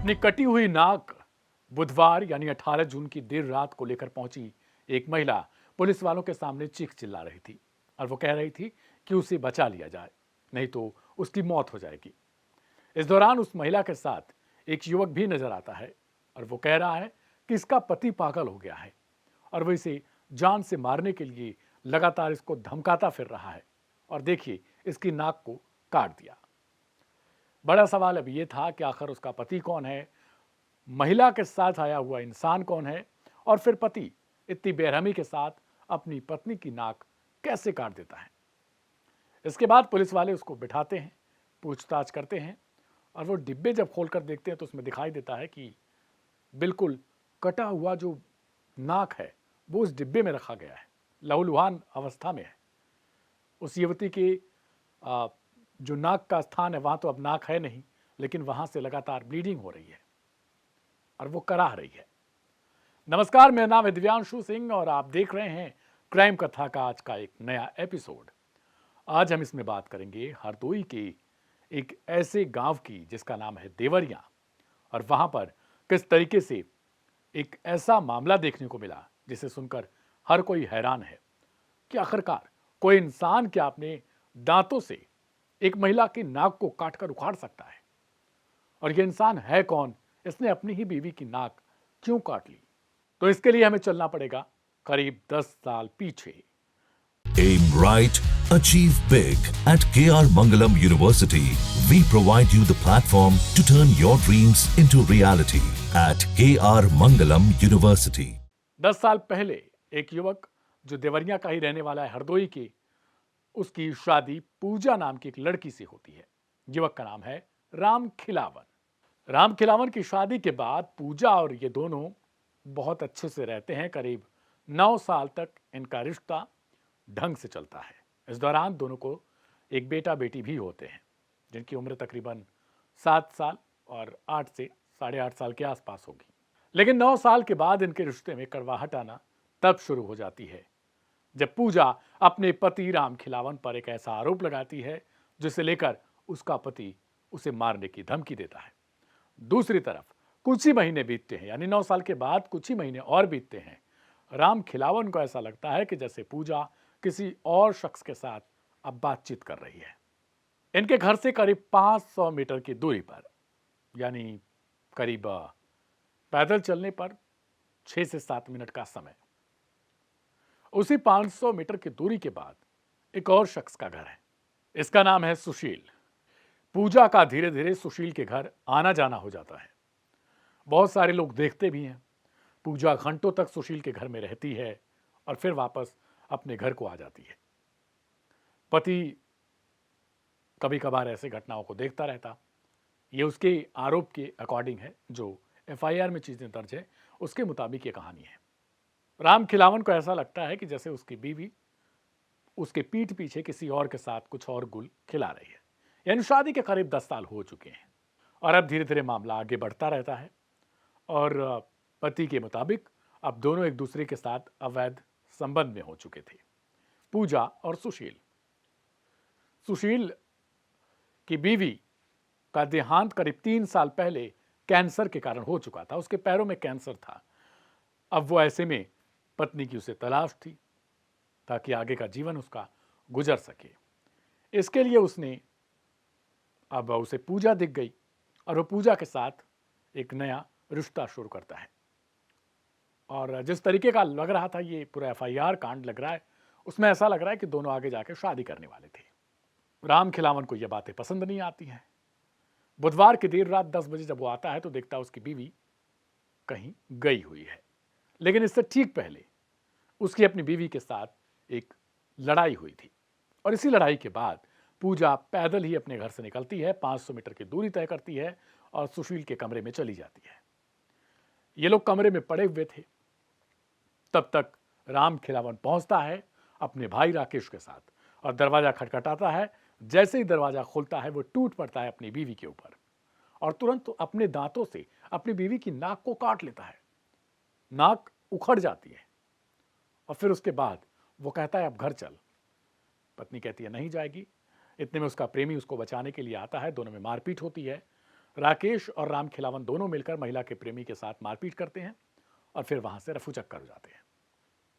अपनी कटी हुई नाक बुधवार यानी 18 जून की देर रात को लेकर पहुंची एक महिला पुलिस वालों के सामने चीख चिल्ला रही थी और वो कह रही थी कि उसे बचा लिया जाए, नहीं तो उसकी मौत हो जाएगी। इस दौरान उस महिला के साथ एक युवक भी नजर आता है और वो कह रहा है कि इसका पति पागल हो गया है और वो इसे जान से मारने के लिए लगातार इसको धमकाता फिर रहा है। और देखिए, इसकी नाक को काट दिया। बड़ा सवाल अब ये था कि आखिर उसका पति कौन है, महिला के साथ आया हुआ इंसान कौन है, और फिर पति इतनी बेरहमी के साथ अपनी पत्नी की नाक कैसे काट देता है। इसके बाद पुलिस वाले उसको बिठाते हैं, पूछताछ करते हैं और वो डिब्बे जब खोलकर देखते हैं तो उसमें दिखाई देता है कि बिल्कुल कटा हुआ जो नाक है वो उस डिब्बे में रखा गया है, लहूलुहान अवस्था में है। उस युवती के जो नाक का स्थान है वहां तो अब नाक है नहीं, लेकिन वहां से लगातार ब्लीडिंग हो रही है और वो कराह रही है। नमस्कार, मेरा नाम है दिव्यांशु सिंह और आप देख रहे हैं क्राइम कथा का आज का एक नया एपिसोड। आज हम इसमें बात करेंगे हरदोई के एक ऐसे गांव की जिसका नाम है देवरिया, और वहां पर किस तरीके से एक ऐसा मामला देखने को मिला जिसे सुनकर हर कोई हैरान है कि आखिरकार कोई इंसान क्या अपने दांतों से एक महिला की नाक को काटकर उखाड़ सकता है, और ये इंसान है कौन, इसने अपनी ही बीवी की नाक क्यों काट ली। तो इसके लिए हमें चलना पड़ेगा करीब 10 साल पीछे। Aim right, achieve big. At KR Mangalam University, we provide you the platform to turn your dreams into reality. At KR Mangalam University. 10 साल पहले एक युवक जो देवरिया का ही रहने वाला है, हरदोई के, उसकी शादी पूजा नाम की एक लड़की से होती है। युवक का नाम है राम खिलावन। राम खिलावन की शादी के बाद पूजा और ये दोनों बहुत अच्छे से रहते हैं। करीब 9 साल तक इनका रिश्ता ढंग से चलता है। इस दौरान दोनों को एक बेटा बेटी भी होते हैं जिनकी उम्र तकरीबन 7 साल और 8 से 8.5 साल के आसपास होगी। लेकिन 9 साल के बाद इनके रिश्ते में कड़वाहट आना तब शुरू हो जाती है जब पूजा अपने पति राम खिलावन पर एक ऐसा आरोप लगाती है जिसे लेकर उसका पति उसे मारने की धमकी देता है। दूसरी तरफ कुछ ही महीने बीतते हैं, यानी 9 साल के बाद कुछ ही महीने और बीतते हैं। राम खिलावन को ऐसा लगता है कि जैसे पूजा किसी और शख्स के साथ अब बातचीत कर रही है। इनके घर से करीब 500 मीटर की दूरी पर, यानी करीब पैदल चलने पर 6 से 7 मिनट का समय, उसी 500 मीटर की दूरी के बाद एक और शख्स का घर है। इसका नाम है सुशील। पूजा का धीरे धीरे सुशील के घर आना जाना हो जाता है। बहुत सारे लोग देखते भी हैं। पूजा घंटों तक सुशील के घर में रहती है और फिर वापस अपने घर को आ जाती है। पति कभी कभार ऐसे घटनाओं को देखता रहता। ये उसके आरोप के अकॉर्डिंग है, जो एफआईआर में चीजें दर्ज है उसके मुताबिक ये कहानी है। राम खिलावन को ऐसा लगता है कि जैसे उसकी बीवी उसके पीठ पीछे किसी और के साथ कुछ और गुल खिला रही है। यानी शादी के करीब 10 साल हो चुके हैं और अब धीरे धीरे मामला आगे बढ़ता रहता है और पति के मुताबिक अब दोनों एक दूसरे के साथ अवैध संबंध में हो चुके थे, पूजा और सुशील। सुशील की बीवी का देहांत करीब 3 साल पहले कैंसर के कारण हो चुका था। उसके पैरों में कैंसर था। अब वो ऐसे में पत्नी की उसे तलाश थी ताकि आगे का जीवन उसका गुजर सके। इसके लिए उसने अब उसे पूजा दिख गई और वो पूजा के साथ एक नया रिश्ता शुरू करता है। और जिस तरीके का लग रहा था ये पूरा एफआईआर कांड लग रहा है, उसमें ऐसा लग रहा है कि दोनों आगे जाके शादी करने वाले थे। राम खिलावन को ये बातें पसंद नहीं आती हैं। बुधवार की देर रात 10 बजे जब वो आता है तो देखता है उसकी बीवी कहीं गई हुई है। लेकिन इससे ठीक पहले उसकी अपनी बीवी के साथ एक लड़ाई हुई थी और इसी लड़ाई के बाद पूजा पैदल ही अपने घर से निकलती है, 500 मीटर की दूरी तय करती है और सुशील के कमरे में चली जाती है। ये लोग कमरे में पड़े हुए थे। तब तक राम खिलावन पहुंचता है अपने भाई राकेश के साथ और दरवाजा खटखटाता है। जैसे ही दरवाजा खुलता है वो टूट पड़ता है अपनी बीवी के ऊपर और तुरंत अपने दांतों से अपनी बीवी की नाक को काट लेता है। नाक उखड़ जाती है और फिर उसके बाद वो कहता है अब घर चल। पत्नी कहती है नहीं जाएगी। इतने में उसका प्रेमी उसको बचाने के लिए आता है। दोनों में मारपीट होती है। राकेश और राम खिलावन दोनों मिलकर महिला के प्रेमी के साथ मारपीट करते हैं और फिर वहां से रफू चक्कर हो जाते हैं।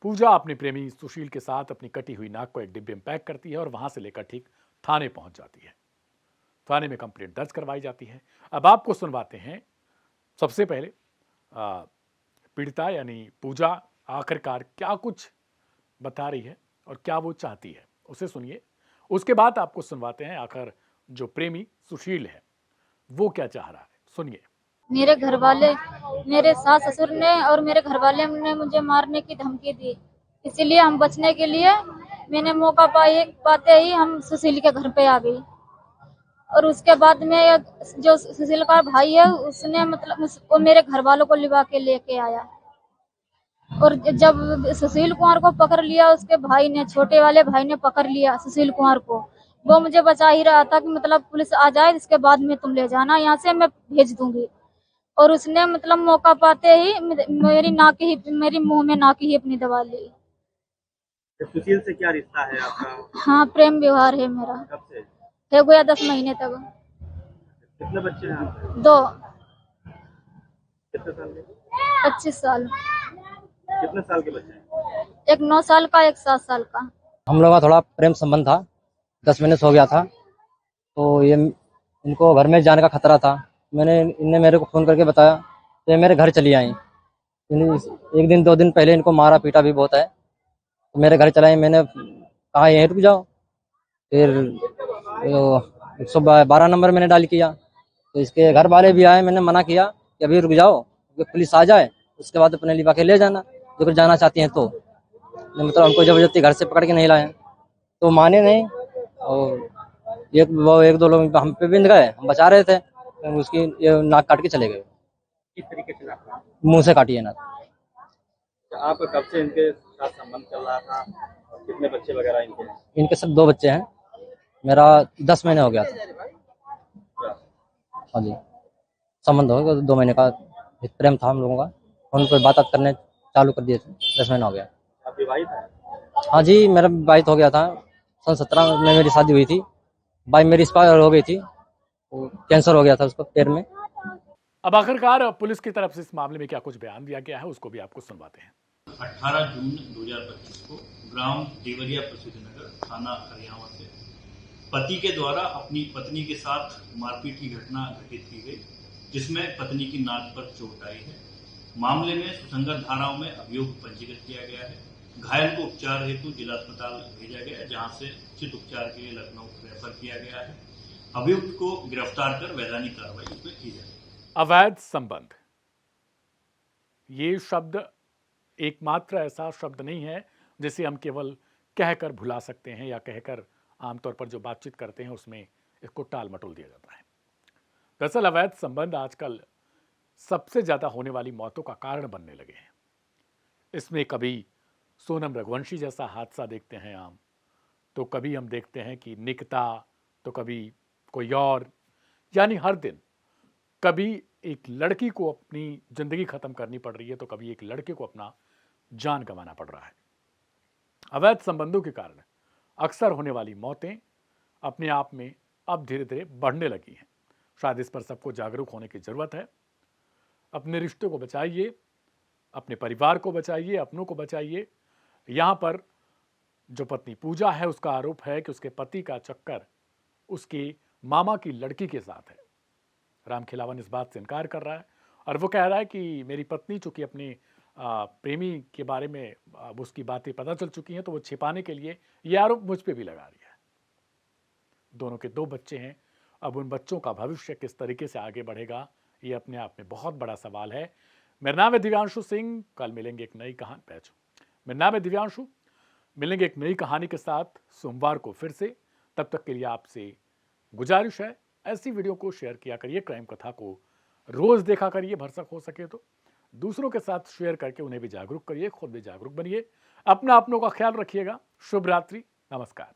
पूजा अपने प्रेमी सुशील के साथ अपनी कटी हुई नाक को एक डिब्बे में पैक करती है और वहां से लेकर ठीक थाने पहुंच जाती है। थाने में कंप्लेंट दर्ज करवाई जाती है। अब आपको सुनवाते हैं सबसे पहले पीड़िता यानी पूजा आखिरकार क्या कुछ बता रही है और क्या वो चाहती है, उसे सुनिए। उसके बाद आपको सुनवाते हैं आखिर जो प्रेमी सुशील है वो क्या चाह रहा है, सुनिए। मेरे घर वाले, मेरे सास ससुर ने और मेरे घर वाले ने मुझे मारने की धमकी दी, इसीलिए हम बचने के लिए मैंने मौका पाते ही हम सुशील के घर पे आ गई। और उसके बाद में जो सुशील का भाई है उसने मतलब वो मेरे घर वालों को लिवा के लेके आया। और जब सुशील कुमार को पकड़ लिया, उसके भाई ने, छोटे वाले भाई ने पकड़ लिया सुशील कुमार को। वो मुझे बचा ही रहा था कि मतलब पुलिस आ जाए, इसके बाद में तुम ले जाना, यहाँ से मैं भेज दूंगी। और उसने मतलब मौका पाते ही मेरी मुंह में नाक ही अपनी दबा ली। सुशील से क्या रिश्ता है आपका? हाँ, प्रेम व्यवहार है मेरा। कब से? हो गया 10 महीने तक। कितने बच्चे हैं आपके? 2। कितने साल के? 25 साल। कितने साल के बच्चे हैं? एक 9 साल का, एक 7 साल का। हम लोगों का थोड़ा प्रेम संबंध था, 10 महीने से हो गया था। तो ये इनको घर में जाने का खतरा था। इनने मेरे को फ़ोन करके बताया तो ये मेरे घर चली आई। एक दिन 2 दिन पहले इनको मारा पीटा भी बहुत है, तो मेरे घर चलाई। मैंने कहा यहीं रुक जाओ। फिर 112 नंबर मैंने डायल किया, तो इसके घर वाले भी आए। मैंने मना किया कि अभी रुक जाओ, पुलिस आ जाए उसके बाद अपने लिवा के ले जाना, जो फिर जाना चाहती हैं तो। मतलब हमको जबरदस्ती घर से पकड़ के नहीं लाए, तो माने नहीं। और एक दो लोग हम पे बिंद गए, हम बचा रहे थे, उसकी ये नाक काट के चले गए। किस तरीके से नाक? मुंह से काटी है नाक। तो आप कब से इनके साथ संबंध चल रहा था? और कितने बच्चे वगैरह इनके? इनके सब 2 बच्चे हैं। मेरा 10 महीने हो गया था। हाँ जी, संबंध हो गया 2 महीने का प्रेम था हम लोगों का। फोन पर बात करने चालू कर दिए थे, 10 महीना हो गया। आप विवाहित हैं? हाँ जी, मेरा विवाहित हो गया था। सन 17 में मेरी शादी हुई थी। भाई मेरी एक्सपायर हो गई थी, तो कैंसर हो गया था उसको पैर में। अब आखिरकार पुलिस की तरफ से इस मामले में क्या कुछ बयान दिया गया है उसको भी आपको सुनवाते हैं। 18 जून 2025 को ग्राम देवरिया प्रसिद्ध नगर थाना हरियाणा से पति के द्वारा अपनी पत्नी के साथ मारपीट की घटना घटित की गई, जिसमें पत्नी की नाक पर चोट आई है। मामले में सुसंगत धाराओं में अभियोग पंजीकृत किया गया है। घायल को उपचार हेतु जिला अस्पताल भेजा गया, जहां से उचित उपचार के लिए लखनऊ रेफर किया गया है। अभियुक्त को गिरफ्तार कर वैधानिक कार्रवाई इसमें की जाएगी। अवैध संबंध, ये शब्द एकमात्र ऐसा शब्द नहीं है जिसे हम केवल कहकर भुला सकते हैं या कहकर आमतौर पर जो बातचीत करते हैं उसमें इसको टाल मटोल दिया जाता है। दरअसल अवैध संबंध आजकल सबसे ज्यादा होने वाली मौतों का कारण बनने लगे हैं। इसमें कभी सोनम रघुवंशी जैसा हादसा देखते हैं आम, तो कभी हम देखते हैं कि निकिता, तो कभी कोई और, यानी हर दिन कभी एक लड़की को अपनी जिंदगी खत्म करनी पड़ रही है, तो कभी एक लड़के को अपना जान गंवाना पड़ रहा है। अवैध संबंधों के कारण अक्सर होने वाली मौतें अपने आप में अब धीरे धीरे बढ़ने लगी हैं। शायद इस पर सबको जागरूक होने की जरूरत है। अपने रिश्तों को बचाइए, अपने परिवार को बचाइए, अपनों को बचाइए। यहां पर जो पत्नी पूजा है उसका आरोप है कि उसके पति का चक्कर उसके मामा की लड़की के साथ है। राम खिलावन इस बात से इनकार कर रहा है और वो कह रहा है कि मेरी पत्नी चूंकि अपने प्रेमी के बारे में उसकी बातें पता चल चुकी हैं, तो वो छिपाने के लिए ये आरोप मुझ पे भी लगा रही है। दोनों के 2 बच्चे हैं। अब उन बच्चों का भविष्य किस तरीके से आगे बढ़ेगा, ये अपने आप में बहुत बड़ा सवाल है। मेरा नाम है दिव्यांशु सिंह। कल मिलेंगे एक नई कहानी। मेरा नाम है दिव्यांशु। मिलेंगे एक नई कहानी के साथ सोमवार को फिर से। तब तक के लिए आपसे गुजारिश है, ऐसी वीडियो को शेयर किया करिए, क्राइम कथा को रोज देखा करिए, भरसक हो सके तो दूसरों के साथ शेयर करके उन्हें भी जागरूक करिए, खुद भी जागरूक बनिए। अपना अपनों का ख्याल रखिएगा। शुभ रात्रि, नमस्कार।